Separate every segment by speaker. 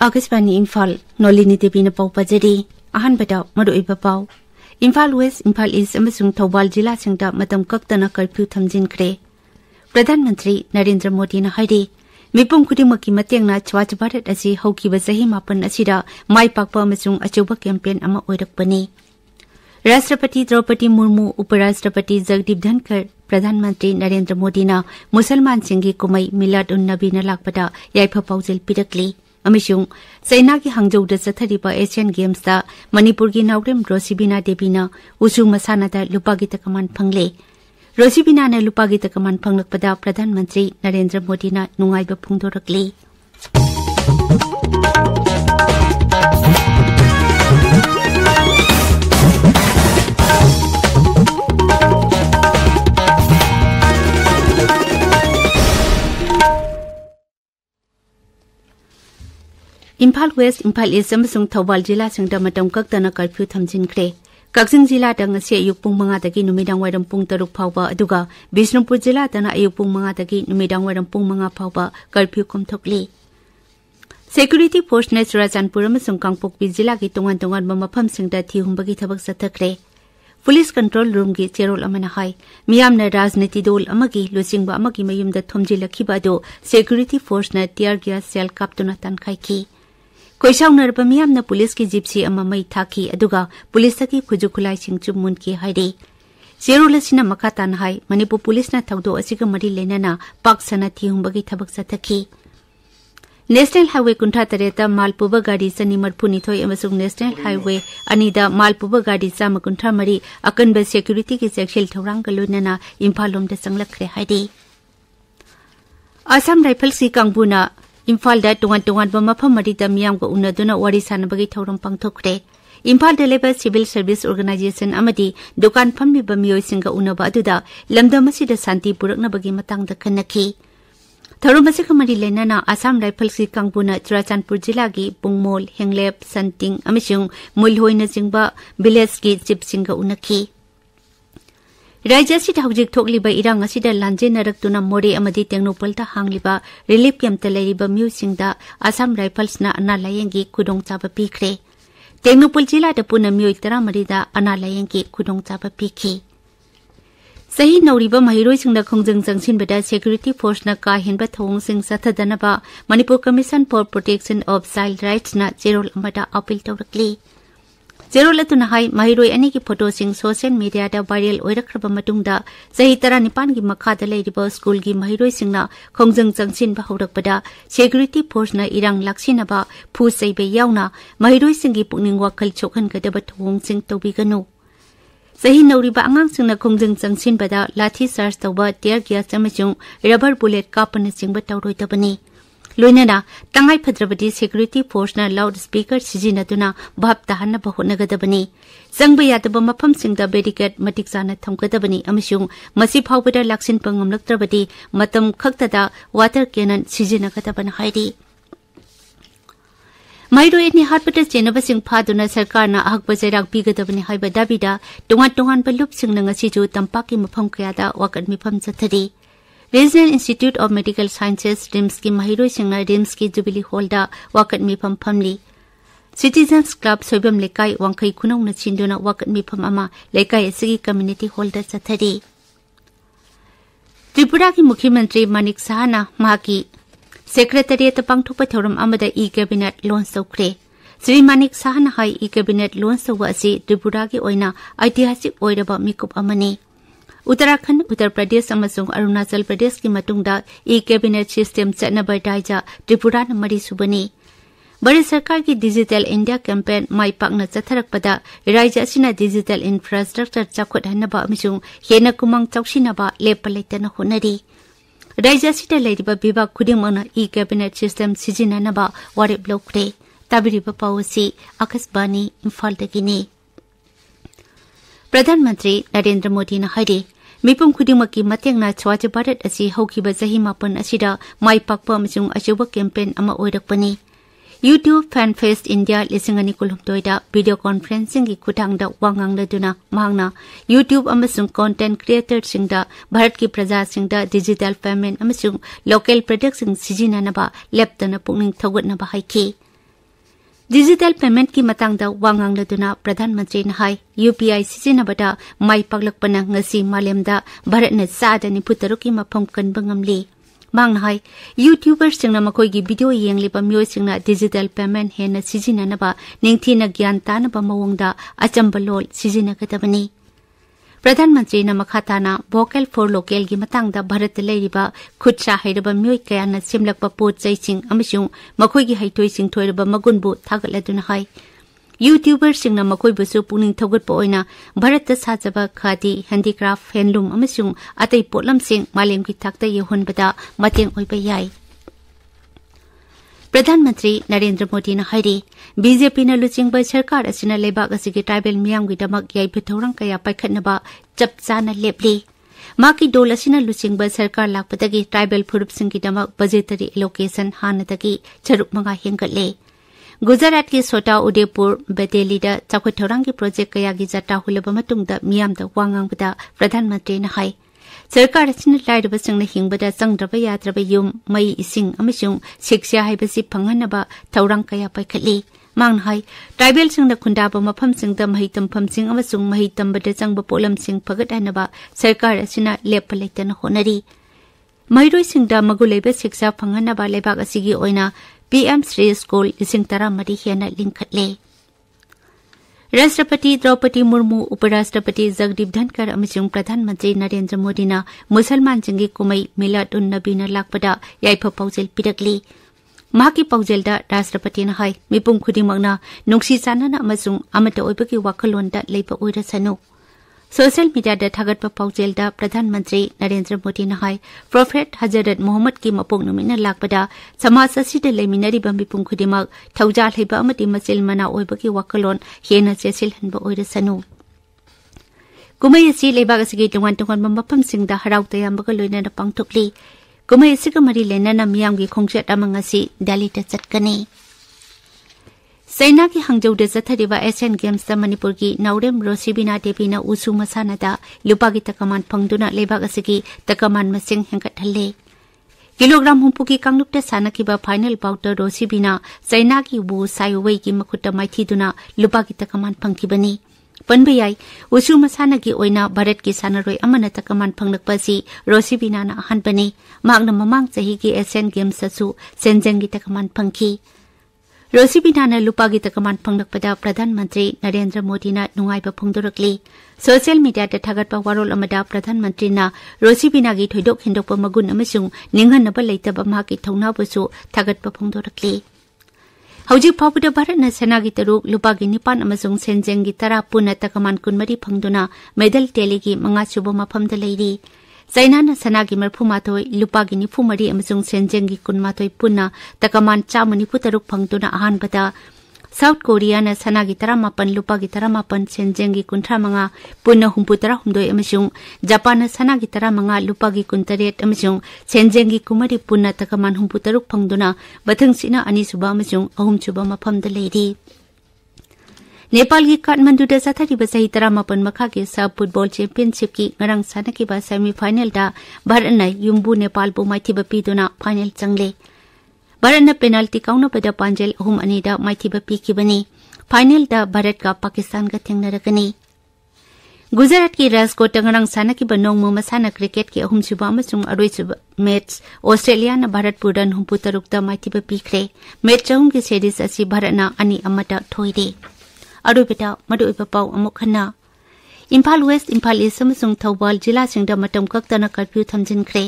Speaker 1: Augustani Imphal Nolini Devi na pau pajari ahanbada maruiba pau Imphal West Imphal East amasung Thawbal jila singda matam kaktana curfew thamjinkhre Pradhan Mantri Narendra Modi na hairi mipum khudimaki matengna Swachh Bharat asi haukiba chahi 9 asida mai pakpa amasung achuba campaign ama oirakpani Rashtrapati Draupadi Murmu Uparashtrapati Jagdeep Dhankar Pradhan Mantri Narendra Modi na Musalman Singhi Kumai Milad un Nabi na lakpada yaifa paujel pirakli Amishung Saina ki Hangzhou da chathariba Asian Games da Manipur ki Naurem Rosibina Devi na usu masana da lupagi takaman phangle Rosibina na lupagi takaman phanglakpada Pradhan Mantri Narendra Modi na nungaiba phungdorakli Imphal West, Imphal East amasung Thawbal jila singda matam kaktana curfew thamjinkhre. Kagzing jila da ngasi ayuk pung 5 dagi numidang wairam pung 3 phawba aduga Bishnupur jila dana ayuk pung 5 dagi numidang wairam pung 5 phawba curfew komthokli. Security Force na Churachandpur amasung Kangpokpi jila ki tongan mafam singda thihumbagi thabak sathakre. Police Control Room ki cherol amana hai miyamna rajniti dol amagi lusingba amagi mayumda thomjilakhiba ado Security Force na tear gas cell kaptuna tankhai ki. Koisang narba miyam na pulis ki gypsy ama mai thaki aduga pulis ki khujukulai singchu mun ki hairi zero lasina makatan hai Manipur pulis na thawdo asiga mari lenana paksana thihumbagi thabak sathaki National Highway Kuntha Tareta Malpuba Gadi Sani Marpuni Thoi amasung National Highway Anida Malpuba Gadi Sama Kuntha Mari akanba security ki sexual thorang galunana Imphal lom da sanglakre hairi Assam Rifles ki Kangbuna Imphal da tungan ba mafam mari da miyam ko unaduna wari sanabagi thauram pangthokre Imphal da leba Civil Service Organization amadi dukan phammi ba miyoi singa unaba aduda lamdamasi da santi purakna bagi matang da khanaki Tharumasi kamari lenana Assam Rifles ki Kangbuna Churachandpur jila gi Pungmol Henglep Santing amishung Mulhoina jingba village ki chip singa unaki Raja si hawjik thokliba irang asida lanje naraktuna more amadi tengnopalta hangliba relief camp ta leiriba musingda Assam Rifles na ana layengi kudong chaba pikre Tengnopal jila da puna myoi tara marida ana layengi kudong chaba pikhi Sahi nauriba mahiroi singda khongjang jangsin bada security force na ka henba thong sing sathadanaba Manipur Commission for Protection of Child Rights na cherol amada appeal tawrakli Zero latuna hai mahiroi ani ki photo sing social media da viral oirakraba matungda sahi 19 gi makha da leiriba school gi mahiroi singna khongjang jangsin ba haurakpada security force na irang laksinaba phu saibe yauna mahiroi singi pukning wakhal chokhan gadaba thong sing tobiganu sahi nauriba angang singna khongjang jangsin bada lathi charge tawba tear gas amachung rubber bullet kapana singba tawroi tabani Loinana, Tangai Padrabadi Security Force na loudspeaker Sijinaduna Bab Tahana Bahonagadabani. Zangbayataba Mapam Singda Bedicate Matiksana Tamkadabani Amishung, Masip Hawbada Laksin Pangam Laktrabadi, Matam Kaktada, Water Cannon Sijinakataban Heidi. Maido etni harpata jenaba sing phaduna sarkar na ahakbajarak bigadabani haiba dabida, tungan balup sing nanga siju tampaki mapam kayada wakat mipam chathari. Regional Institute of Medical Sciences RIMS ki mahiroi singna RIMS ki Jubilee Hall da wakat mipam phamli Citizens Club soibam lekai wangkai khunong na chinduna wakat mipam ama lekai asigi community hall da chathari Tripura ki Mukhyamantri Manik Sahana mahaki Secretariat pangthokpa thoram amada e-cabinet launch tawkhre Sri Manik Sahana hai e-cabinet launch tawwa asi Tripura ki oina aitihasik oiraba mikup amani Uttarakhand, Uttar Pradesh amasung Arunachal Pradesh ki matungda e-cabinet system chatnaba daija Tripura na mari subani. Bharat Sarkar ki Digital India campaign mai pakna chatharakpada raija asina digital infrastructure chakhot hanaba amasung hena kumang chausinaba lepalaitana honari. Raija sita leiriba bibak khudimana e-cabinet system sijinanaba warep lokre. Tabiriba pawasi Akasbani Imphal dagini. Pradhan Mantri Narendra Modi na hairi mipum khudimaki matengna Swachh Bharat asi haukiba chahi 9 asida mai pakpa amachung achuba campaign ama oirakpani YouTube Fan Fest India lisingani kulhumtoida video conferencing ki khutangda wangangladuna mahangna YouTube amasung content creator singda Bharat ki praja singda digital payment amasung local products sing sijinanaba leptana pukning thawgatnaba haiki digital payment की मतंगदा वांगांगलदुना प्रधानमंत्री नहाई UPI सिजिनबदा माई पागलकपना ngasi मालेमदा भारतना सादा निपुतरो की मफम कनबा ngamli मांगनाहाई यूट्यूबर सिंगना मखोइगी वीडियो येंगलिबा मियोय सिंगना डिजिटल पेमेंट हेना सिजिननबा निंगथीना ज्ञान तानबा मवंगदा अचंबा लोल सिजिनगदबनी प्रधानमंत्री मखाताना वोकल फॉर लोकल की मतंगदा भारत लेरिबा खुदसा हैरबा मियोय कयाना सिमलकपा पोट चैसिंग अमसुंग मखोइगी हैथोय सिंथोयरबा मगुनबु थागलदुना हाई यूट्यूबर सिंगना मखोइबसु पुनिंग थौगटपा ओइना भारत साजबा खादी हैंडीक्राफ्ट हैंडलूम अमसुंग अतै पोटलमसिंग मालेमगी थाकता यहोनबदा मतेंग ओइबा याई प्रधानमंत्री नरेंद्र मोदी ने हाईरी बीजेपी न लुचिंग सरकार असिना लेबाक असिगी ट्राइबल मियामगिदमक याइफे थौरंग कया पाइखतनबा चप चाना लेपली माकी डोल असिना लुचिंग सरकार लाकपदगी ट्राइबल फुरुपसिंगिदमक बजेटरी एलोकेशन हानदगी चरुप मंगा हेंगले गुजरात की सोटा उदयपुर बेदेलीदा चाखोय थौरंग की प्रोजेक्ट कयागी जटा हुलबा मतुंगदा मियामदा वांगांगबदा प्रधानमंत्री ने हाई सरकार असिना लाइरबसिंगना हिंगबदा चंगद्रबा याद्रबा युम मई इसिंग अमसुंग शिक्षा हाइबसि फंगहनबा थौरंग कया पाइखतली मांगना हाई ट्राइबल सिंगना खुंदाबा मफमसिंगदा महितमफमसिंग अमसुंग महितमबदा चंगबा पोलमसिंग फगतहनबा सरकार असिना लेप लेतन होनरी महिरोइसिंगदा मगुलेबा शिक्षा फंगहनबा लेबाक असिगी ओइना PM श्री स्कूल इसिंग तरा मरी हेना लिंखतले राष्ट्रपति द्रौपदी मुर्मू उपराष्ट्रपति जगदीप धनकर अमसुंग प्रधानमंत्री नरेंद्र मोदी ना मुसलमान सिंगी कुमई मिलाद उन नबी न लाकपदा याइफा पाउजेल पिरकली माकी पाउजेलदा राष्ट्रपति न हाई मिपुम खुदिमकना नुंगसी चानना अमसुंग अमता ओइबगी वाखलोनदा लेबा ओइरसनु सोशल मीडिया दा थागतपा पाउजेलदा प्रधानमंत्री नरेंद्र मोदी न हाई प्रोफेट हजरत मोहम्मद की मपोंग नुमिना लाकपदा समाज असिदा लेमिनरिबा मिपुम खुदिमक थौजाल हेबा अमति मचिल मना ओइबगी वाखलोन हेना चेसिल हनबा ओइरसनु कुमई असि लेबाक असि तोंगान तोंगान मफमसिंगदा हराव तयामबगा लोइना पांगथोकली कुमई असिगा मरि लेना मियामगी खोंगचट अमंग असि दिल्लीदा चटकनी सेना की हंगजौदा चथरिबा एशियन गेम्स मणिपुर की नौरेम रोसिबिना देवीना उसु मसानादा लुपागी तकमान फंगदुना लेबाक असि तकमान मसिंग हेंगथल्ले किलोग्राम हुंपु की कांगलुकता सानकिबा फाइनल बाउटर रोसिबिना सेना की वो सायुवई की मखुट्टा माइथीदुना लुपागी तकमान फंगकिबनी पनबयाई उसु मसाना की ओइना भारत की सानरोय अमना तकमान फंगलकपसि रोसिबिनाना अहनबनी मागना ममांग चही की एशियन गेम्स ससु सेंजेंगी तकमान फंगकी रोसिबिनाना लुपागी तकमान फंगलकपदा प्रधानमंत्री नरेंद्र मोदी ना नुंगाइबा फोंदोरकली सोशल मीडिया दा थागतपा वारोल अमदा प्रधानमंत्री ना रोसिबिनागी थोइदोक हिंदोकपा मगुन अमसुंग निंगहनबा लेतबा माकी थौनाबसु थागतपा फोंदोरकली हौजिक फाउबदा भारतना सेनागी तरुक लुपागी 9 अमसुंग सेंजेंगी 10 पुना तकमान 20 फंगदुना मेडल टेलीगी 5 सुबा मफमदा लेरी चाइना सनागी 30 लुपागी 94 अमसुंग सेंजेंगी 18 पुना तकमान 193 फंगदुना अहानबदा साउथ कोरिया सनागी 18 लुपागी 18 सेंजेंगी 35 पुना 39 अमसुंग जापान सनागी 15 लुपागी 18 अमसुंग सेंजेंगी 9 पुना तकमान 63 फंगदुना बथंगसिना अनिसुबा अमसुंग अहुमसुबा मफमदा लेरी नेपाल की काठमांडूदा चथरिबा सही 13 मखा के सब फुटबॉल चैंपियनशिप की ngरang सानकिबा सेमीफाइनल दा भारतना युम्बु नेपाल बु माइथिबा पिदुना फाइनल चंगले भारतना पेनल्टी काउनपदा पांजेल 3-2 दा माइथिबा पिकिबनी फाइनल दा भारत का पाकिस्तान का थेंगनरकनी गुजरात की राजकोट ngरang सानकिबा नोंगमो मसाना क्रिकेट के अहुमसुबा अमसुंग अरोइसुबा मैच ऑस्ट्रेलिया न भारत पुरन 63 दा माइथिबा पिखरे मैच चहुम की सीरीज असि भारतना 2-1 थोइरे अरुबेटा मदुइबा पाउ अमुखना इम्फाल वेस्ट इम्फाल ईस्ट अमसुंग थौबाल जिला सिंगदा मतम कक्तना कर्फ्यू थमजिनख्रे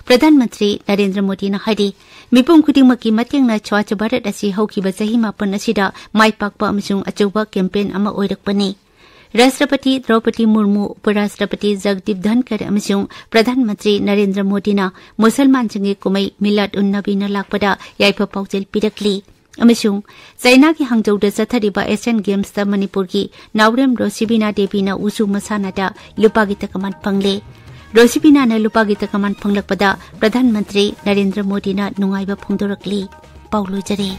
Speaker 1: प्रधानमंत्री नरेंद्र मोदी न हाइरी मिपुम खुदिमकी मतेंगना छवाच भारत असि हौखिबा चही 9 असिदा माइपाकपा अमसुंग अचौबा कैंपेन अमा ओइरकपनी राष्ट्रपति द्रौपदी मुर्मू उपराष्ट्रपति जगदीप धनकर अमसुंग प्रधानमंत्री नरेंद्र मोदी न मुसलमान सिंगी कुमई मिलाद उन नबी न लाकपदा याइफा पाउजेल पिरकली अमसुंग चाइना की हंगजौदा चथरिबा एशियन गेम्स दा मणिपुर की नौरेम रोसिबिना देवीना उसु मसानादा लुपागी तकमान फंगले रोसिबिना लुपागी तकमान फंगलकपदा प्रधानमंत्री नरेंद्र मोदी ना नुंगाइबा फोंदोरकली पाउलुजरे।